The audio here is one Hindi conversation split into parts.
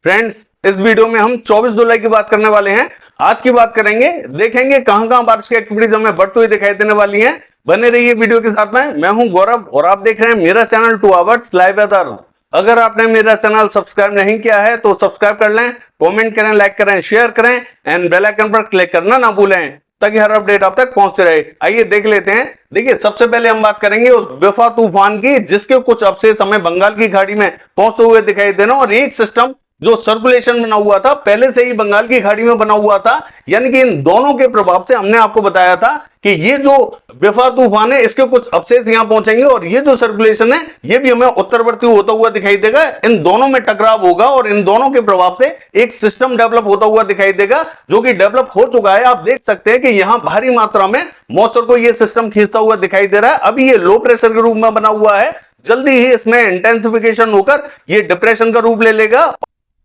फ्रेंड्स, इस वीडियो में हम 24 जुलाई की बात करने वाले हैं। आज की बात करेंगे, देखेंगे कहां कहां बारिश की एक्टिविटीज हमें बढ़ती हुई दिखाई देने वाली हैं। बने रहिए वीडियो के साथ में। मैं हूं गौरव और आप देख रहे हैं मेरा चैनल 2 आवर्स लाइव वेदर। अगर आपने मेरा चैनल सब्सक्राइब नहीं किया है तो सब्सक्राइब कर लें, कमेंट करें, लाइक करें, शेयर करें एंड बेल आइकन पर क्लिक करना ना भूलें ताकि हर अपडेट आप तक पहुंचते रहे। आइए देख लेते हैं। देखिए, सबसे पहले हम बात करेंगे उस बेफा तूफान की जिसके कुछ अवशेष हमें बंगाल की खाड़ी में पहुंचते हुए दिखाई देना, और एक सिस्टम जो सर्कुलेशन बना हुआ था पहले से ही बंगाल की खाड़ी में बना हुआ था। यानी कि इन दोनों के प्रभाव से हमने आपको बताया था कि ये जो बेफा तूफान है इसके कुछ अवशेष यहां पहुंचेंगे और ये जो सर्कुलेशन है ये भी हमें उत्तरवर्ती होता हुआ दिखाई देगा। इन दोनों में टकराव होगा और इन दोनों के प्रभाव से एक सिस्टम डेवलप होता हुआ दिखाई देगा जो कि डेवलप हो चुका है। आप देख सकते हैं कि यहां भारी मात्रा में मॉइस्चर को ये सिस्टम खींचता हुआ दिखाई दे रहा है। अभी ये लो प्रेशर के रूप में बना हुआ है, जल्दी ही इसमें इंटेंसिफिकेशन होकर ये डिप्रेशन का रूप ले लेगा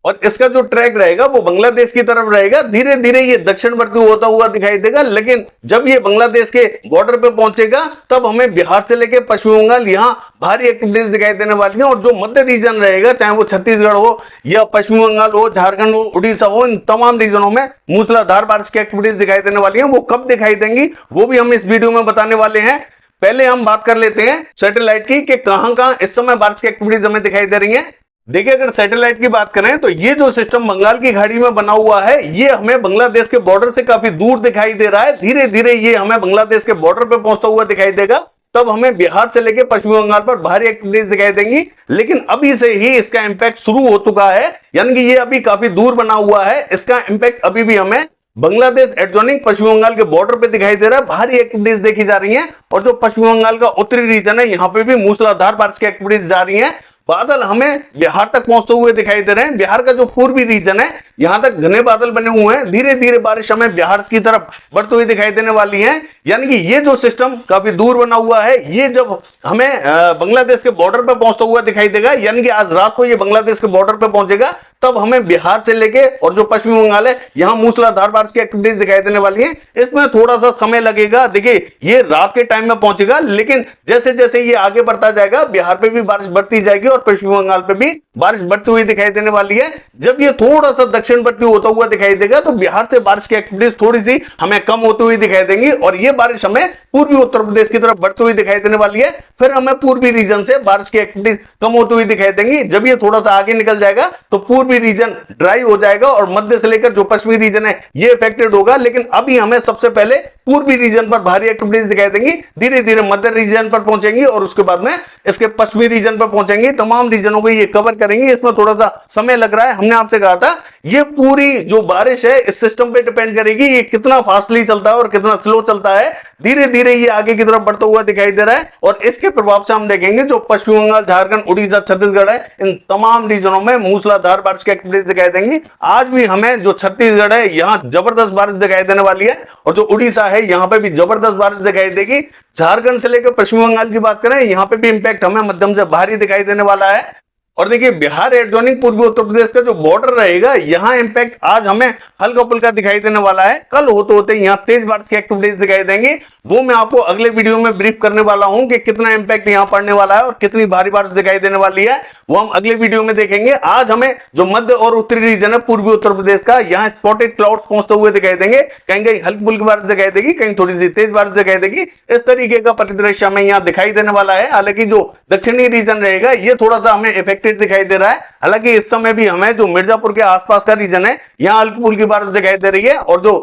और इसका जो ट्रैक रहेगा वो बांग्लादेश की तरफ रहेगा। धीरे धीरे ये दक्षिणवर्ती होता हुआ दिखाई देगा, लेकिन जब ये बांग्लादेश के बॉर्डर पे पहुंचेगा तब हमें बिहार से लेकर पश्चिम बंगाल यहां भारी एक्टिविटीज दिखाई देने वाली हैं। और जो मध्य रीजन रहेगा, चाहे वो छत्तीसगढ़ हो या पश्चिम बंगाल हो, झारखंड हो, उड़ीसा हो, इन तमाम रीजनों में मूसलाधार बारिश की एक्टिविटीज दिखाई देने वाली है। वो कब दिखाई देंगी वो भी हम इस वीडियो में बताने वाले हैं। पहले हम बात कर लेते हैं सैटेलाइट की कि कहां कहां इस समय बारिश की एक्टिविटीज हमें दिखाई दे रही हैं। देखिए, अगर सैटेलाइट की बात करें तो ये जो सिस्टम बंगाल की खाड़ी में बना हुआ है ये हमें बांग्लादेश के बॉर्डर से काफी दूर दिखाई दे रहा है। धीरे धीरे ये हमें बांग्लादेश के बॉर्डर पे पहुंचता हुआ दिखाई देगा, तब हमें बिहार से लेकर पश्चिम बंगाल पर भारी एक्टिविटीज दिखाई देंगी। लेकिन अभी से ही इसका इंपैक्ट शुरू हो चुका है, यानी कि ये अभी काफी दूर बना हुआ है। इसका इंपैक्ट अभी भी हमें बांग्लादेश एडजॉइनिंग पश्चिम बंगाल के बॉर्डर पे दिखाई दे रहा है। भारी एक्टिविटीज देखी जा रही हैं और जो पश्चिम बंगाल का उत्तरी रीजन है यहाँ पे भी मूसलाधार बारिश की एक्टिविटीज जा रही हैं। बादल हमें बिहार तक पहुंचते हुए दिखाई दे रहे हैं। बिहार का जो पूर्वी रीजन है यहां तक घने बादल बने हुए हैं। धीरे धीरे बारिश हमें बिहार की तरफ बढ़ती हुई दिखाई देने वाली है। यानी कि ये जो सिस्टम काफी दूर बना हुआ है ये जब हमें बांग्लादेश के बॉर्डर पर पहुंचता हुआ दिखाई देगा, यानी कि आज रात को ये बांग्लादेश के बॉर्डर पर पहुंचेगा, तब हमें बिहार से लेके और जो पश्चिम बंगाल है यहां मूसलाधार बारिश की एक्टिविटीज दिखाई देने वाली है। इसमें थोड़ा सा समय लगेगा। देखिए, ये रात के टाइम में पहुंचेगा, लेकिन जैसे जैसे ये आगे बढ़ता जाएगा बिहार पे भी बारिश बढ़ती जाएगी और पश्चिम बंगाल पे भी बारिश बढ़ती हुई दिखाई देने वाली है। जब ये थोड़ा सा दक्षिणवर्ती होता हुआ दिखाई देगा तो बिहार से बारिश की एक्टिविटीज थोड़ी सी हमें कम होती हुई दिखाई देंगी और ये बारिश हमें पूर्वी उत्तर प्रदेश की तरफ बढ़ती हुई दिखाई देने वाली है। फिर हमें पूर्वी रीजन से बारिश की एक्टिविटीज कम होती हुई दिखाई देंगी। जब ये थोड़ा सा आगे निकल जाएगा तो पूर्वी रीजन ड्राई हो जाएगा और मध्य से लेकर जो पश्चिमी रीजन है ये इफेक्टेड होगा। लेकिन अभी हमें सबसे पहले पूर्वी रीजन पर भारी एक्टिविटीज दिखाई देंगी, धीरे धीरे मध्य रीजन पर पहुंचेंगी और उसके बाद में इसके पश्चिमी रीजन पर पहुंचेंगी। तमाम रीजनों को ये कवर करेंगे। इसमें थोड़ा सा समय लग रहा है। हमने आपसे कहा था ये पूरी जो बारिश है इस सिस्टम पे डिपेंड करेगी, ये कितना फास्टली चलता है और कितना स्लो चलता है। धीरे धीरे ये आगे की तरफ बढ़ता हुआ दिखाई दे रहा है और इसके प्रभाव से हम देखेंगे जो पश्चिम बंगाल, झारखंड, उड़ीसा, छत्तीसगढ़ है, इन तमाम रीजनों में मूसलाधार बारिश की एक्टिविटीज दिखाई देंगी। आज भी हमें जो छत्तीसगढ़ है यहां जबरदस्त बारिश दिखाई देने वाली है और जो उड़ीसा है यहां पे भी जबरदस्त बारिश दिखाई देगी। झारखंड से लेकर पश्चिम बंगाल की बात करें यहां पे भी इंपैक्ट हमें मध्यम से भारी दिखाई देने वाला है। और देखिए, बिहार एडजॉइनिंग पूर्वी उत्तर प्रदेश का जो बॉर्डर रहेगा यहां इंपैक्ट आज हमें हल्का फुल्का दिखाई देने वाला है। कल होते होते यहां तेज बारिश की एक्टिविटीज दिखाई देंगी। वो मैं आपको अगले वीडियो में ब्रीफ करने वाला हूं कि कितना इंपैक्ट यहां पड़ने वाला है और कितनी भारी बारिश दिखाई देने वाली है, वो हम अगले वीडियो में देखेंगे। आज हमें जो मध्य और उत्तरी रीजन है पूर्वी उत्तर प्रदेश का यहां स्पॉटेड क्लाउड्स पहुंचते हुए दिखाई देंगे। कहीं कहीं हल्की फुल्की बारिश दिखाई देगी, कहीं थोड़ी सी तेज बारिश दिखाई देगी। इस तरीके का परिदृश्य हमें यहाँ दिखाई देने वाला है। हालांकि जो दक्षिणी रीजन रहेगा ये थोड़ा सा हमें इफेक्टेड दिखाई दे रहा है। हालांकि इस समय भी हमें जो मिर्जापुर के आसपास का रीजन है यहाँ हल्की फुल्की बारिश दिखाई दे रही है और जो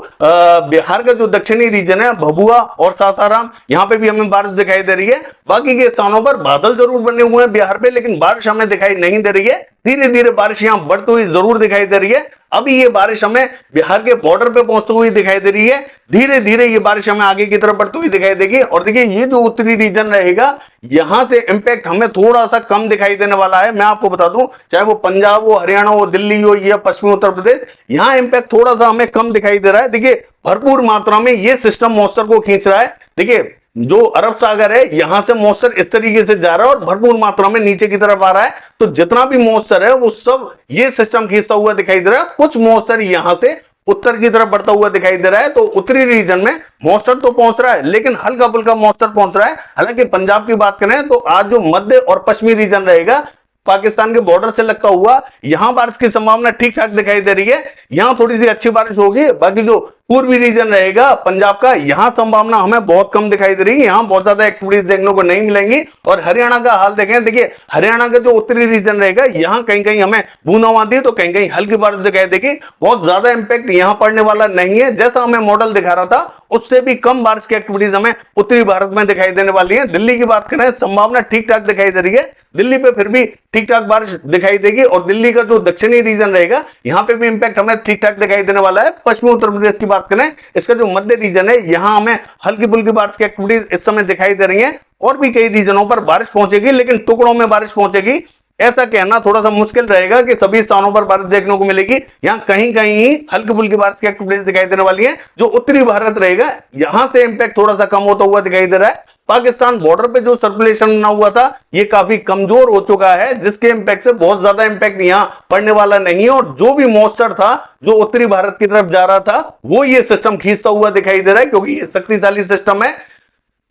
बिहार का जो दक्षिणी रीजन है भभुआ और सासाराम यहाँ पे भी हमें बारिश दिखाई दे रही है। बाकी के स्थानों पर बादल जरूर बने हुए हैं बिहार पे, लेकिन बारिश हमें दिखाई नहीं दे रही है। धीरे धीरे बारिश यहाँ बढ़ती हुई जरूर दिखाई दे रही है। अभी ये बारिश हमें बिहार के बॉर्डर पे पहुंचती हुई दिखाई दे रही है। धीरे धीरे ये बारिश हमें आगे की तरफ बढ़ती हुई दिखाई देगी और देखिए, ये जो उत्तरी रीजन रहेगा यहां से इंपैक्ट हमें थोड़ा सा कम दिखाई देने वाला है। मैं आपको बता दूं, चाहे वो पंजाब हो, हरियाणा हो, दिल्ली हो या पश्चिमी उत्तर प्रदेश, यहाँ इंपैक्ट थोड़ा सा हमें कम दिखाई दे रहा है। देखिए, भरपूर मात्रा में ये सिस्टम मॉइस्चर को खींच रहा है। देखिए, जो अरब सागर है यहां से मॉइस्चर इस तरीके से जा रहा है और भरपूर मात्रा में नीचे की तरफ आ रहा है। तो जितना भी मॉइस्चर है वो सब ये सिस्टम खींचता हुआ दिखाई दे रहा है। कुछ मॉइस्चर यहां से उत्तर की तरफ बढ़ता हुआ दिखाई दे रहा है। तो उत्तरी रीजन में मॉइस्चर तो पहुंच रहा है लेकिन हल्का फुल्का मॉइस्चर पहुंच रहा है। हालांकि पंजाब की बात करें तो आज जो मध्य और पश्चिमी रीजन रहेगा पाकिस्तान के बॉर्डर से लगता हुआ, यहां बारिश की संभावना ठीक ठाक दिखाई दे रही है। यहां थोड़ी सी अच्छी बारिश होगी। बाकी जो पूर्वी रीजन रहेगा पंजाब का, यहां संभावना हमें बहुत कम दिखाई दे रही है। यहां बहुत ज्यादा एक्टिविटीज देखने को नहीं मिलेंगी। और हरियाणा का हाल देखें, देखिए हरियाणा का जो उत्तरी रीजन रहेगा, यहां कहीं कहीं हमें बूंदाबांदी तो कहीं कहीं हल्की बारिश दिखाई देगी। बहुत ज्यादा इंपैक्ट यहां पड़ने वाला नहीं है। जैसा हमें मॉडल दिखा रहा था उससे भी कम बारिश की एक्टिविटीज हमें उत्तरी भारत में दिखाई देने वाली है। दिल्ली की बात करें, संभावना ठीक ठाक दिखाई दे रही है। दिल्ली पे फिर भी ठीक ठाक बारिश दिखाई देगी। और दिल्ली का जो दक्षिणी रीजन रहेगा, यहां पे भी इंपैक्ट हमें ठीक ठाक दिखाई देने वाला है। पश्चिमी उत्तर प्रदेश की बात करें, इसका जो मध्य रीजन है, यहां हमें हल्की फुल्की बारिश की एक्टिविटीज इस समय दिखाई दे रही है। और भी कई रीजनों पर बारिश पहुंचेगी, लेकिन टुकड़ों में बारिश पहुंचेगी। ऐसा कहना थोड़ा सा मुश्किल रहेगा कि सभी स्थानों पर बारिश देखने को मिलेगी। यहां कहीं कहीं हल्की फुल्की बारिश की एक्टिविटीज दिखाई देने वाली है। जो उत्तरी भारत रहेगा, यहां से इंपैक्ट थोड़ा सा कम होता हुआ दिखाई दे रहा है। पाकिस्तान बॉर्डर पे जो सर्कुलेशन बना हुआ था, ये काफी कमजोर हो चुका है, जिसके इंपैक्ट से बहुत ज्यादा इंपैक्ट यहां पड़ने वाला नहीं है। और जो भी मॉइस्चर था जो उत्तरी भारत की तरफ जा रहा था, वो ये सिस्टम खींचता हुआ दिखाई दे रहा है, क्योंकि ये शक्तिशाली सिस्टम है।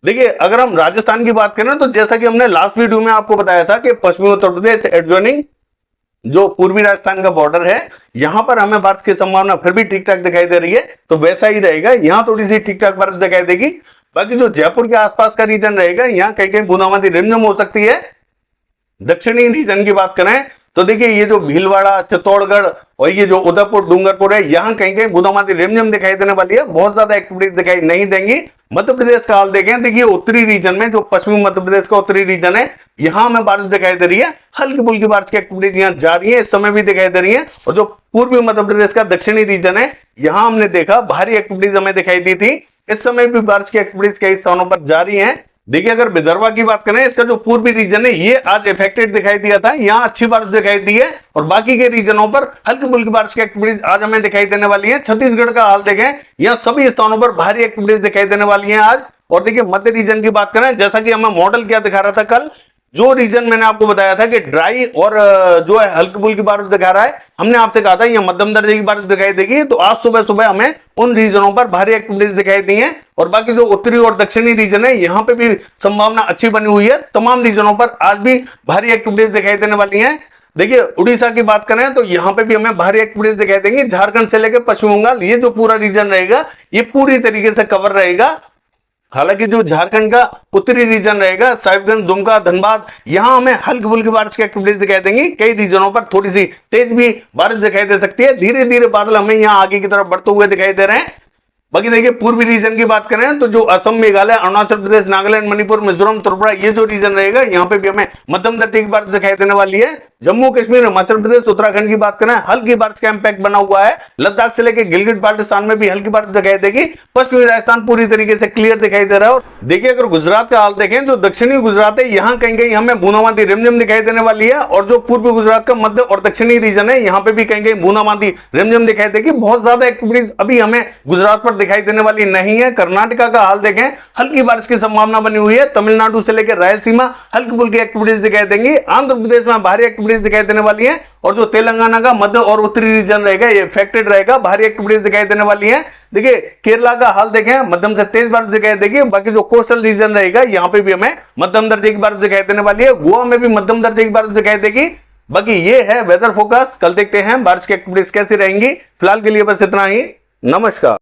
देखिए अगर हम राजस्थान की बात करें, तो जैसा कि हमने लास्ट वीडियो में आपको बताया था कि पश्चिमी उत्तर प्रदेश एडजॉइनिंग जो पूर्वी राजस्थान का बॉर्डर है, यहां पर हमें बारिश की संभावना फिर भी ठीक ठाक दिखाई दे रही है। तो वैसा ही रहेगा, यहां थोड़ी सी ठीक ठाक बारिश दिखाई देगी। बाकी जो जयपुर के आसपास का रीजन रहेगा, यहां कहीं कहीं बूंदाबांदी रिमझिम हो सकती है। दक्षिणी रीजन की बात करें तो देखिए ये जो भीलवाड़ा, चित्तौड़गढ़ और ये जो उदयपुर, डूंगरपुर है, यहां कहीं कहीं बूंदाबांदी रिमझिम दिखाई देने वाली है। बहुत ज्यादा एक्टिविटीज दिखाई नहीं देंगी। मध्य प्रदेश का हाल देखें, देखिए उत्तरी रीजन में, जो पश्चिमी मध्य प्रदेश का उत्तरी रीजन है, यहां हमें बारिश दिखाई दे रही है। हल्की फुल्की बारिश की एक्टिविटीज यहां जारी है, इस समय भी दिखाई दे रही है। और जो पूर्वी मध्य प्रदेश का दक्षिणी रीजन है, यहां हमने देखा भारी एक्टिविटीज हमें दिखाई दी थी। इस समय भी बारिश की एक्टिविटीज कई स्थानों पर जारी है। देखिए अगर विदर्भा की बात करें, इसका जो पूर्वी रीजन है, ये आज इफेक्टेड दिखाई दिया था, यहां अच्छी बारिश दिखाई दी है। और बाकी के रीजनों पर हल्की फुल्की बारिश की एक्टिविटीज आज हमें दिखाई देने वाली है। छत्तीसगढ़ का हाल देखें, यहां सभी स्थानों पर भारी एक्टिविटीज दिखाई देने वाली है आज। और देखिए मध्य रीजन की बात करें, जैसा कि हमें मॉडल क्या दिखा रहा था कल, जो रीजन मैंने आपको बताया था कि ड्राई और जो है हल्की फुल्की बारिश दिखा रहा है, हमने आपसे कहा था यह मध्यम दर्जे की बारिश दिखाई देगी। तो आज सुबह सुबह हमें उन रीजनों पर भारी एक्टिविटीज दिखाई दी हैं। और बाकी जो उत्तरी और दक्षिणी रीजन है, यहां पे भी संभावना अच्छी बनी हुई है। तमाम रीजनों पर आज भी भारी एक्टिविटीज दिखाई देने वाली हैं। देखिए उड़ीसा की बात करें तो यहां पे भी हमें भारी एक्टिविटीज दिखाई देंगी। झारखंड से लेकर पश्चिम बंगाल, ये जो पूरा रीजन रहेगा, ये पूरी तरीके से कवर रहेगा। हालांकि जो झारखंड का उत्तरी रीजन रहेगा, साहिबगंज, दुमका, धनबाद, यहां हमें हल्की फुल्की बारिश की एक्टिविटीज दिखाई देंगी। कई रीजनों पर थोड़ी सी तेज भी बारिश दिखाई दे सकती है। धीरे धीरे बादल हमें यहां आगे की तरफ बढ़ते हुए दिखाई दे रहे हैं। बाकी देखिए पूर्वी रीजन की बात करें तो जो असम, मेघालय, अरुणाचल प्रदेश, नागालैंड, मणिपुर, मिजोरम, त्रिपुरा, ये जो रीजन रहेगा, यहाँ पे भी हमें मध्यम दर्जे की बारिश दिखाई देने वाली है। जम्मू कश्मीर, हिमाचल प्रदेश, उत्तराखंड की बात करें, हल्की बारिश का इंपैक्ट बना हुआ है। लद्दाख से लेकर गिलगित बाल्टिस्तान में भी हल्की बारिश दिखाई देगी। पश्चिमी राजस्थान पूरी तरीके से क्लियर दिखाई दे रहा है। और देखिए अगर गुजरात का हाल देखें, जो दक्षिणी गुजरात है, यहाँ कहीं कहीं हमें बूंदाबांदी रिमझिम दिखाई देने वाली है। और जो पूर्वी गुजरात का मध्य और दक्षिणी रीजन है, यहाँ पे भी कहीं कहीं बूंदाबांदी रिमझिम दिखाई देगी। बहुत ज्यादा एक्टिविटीज अभी हमें गुजरात पर दिखाई देने वाली नहीं है। कर्नाटका का हाल देखें, हल्की बारिश की संभावना बनी हुई है। तमिलनाडु से लेकर रायलसीमा हल्की फुल्की एक्टिविटीज दिखाई देंगी। आंध्र प्रदेश में भारी एक्टिविटीज दिखाई देने वाली है। और जो तेलंगाना का मध्य और उत्तरी रीजन रहेगा, ये इफेक्टेड रहेगा, भारी एक्टिविटीज दिखाई देने वाली है। देखिए केरला का हाल देखें, मध्यम से तेज बारिश दिखाई देगी। बाकी जो कोस्टल रीजन रहेगा, यहाँ पे भी हमें मध्यम दर्जे की बारिश दिखाई देने वाली है। गोवा में भी मध्यम दर्जे की बारिश दिखाई देगी। बाकी ये है वेदर फोरकास्ट। कल देखते हैं बारिश की एक्टिविटीज कैसी रहेंगी। फिलहाल के लिए बस इतना ही। नमस्कार।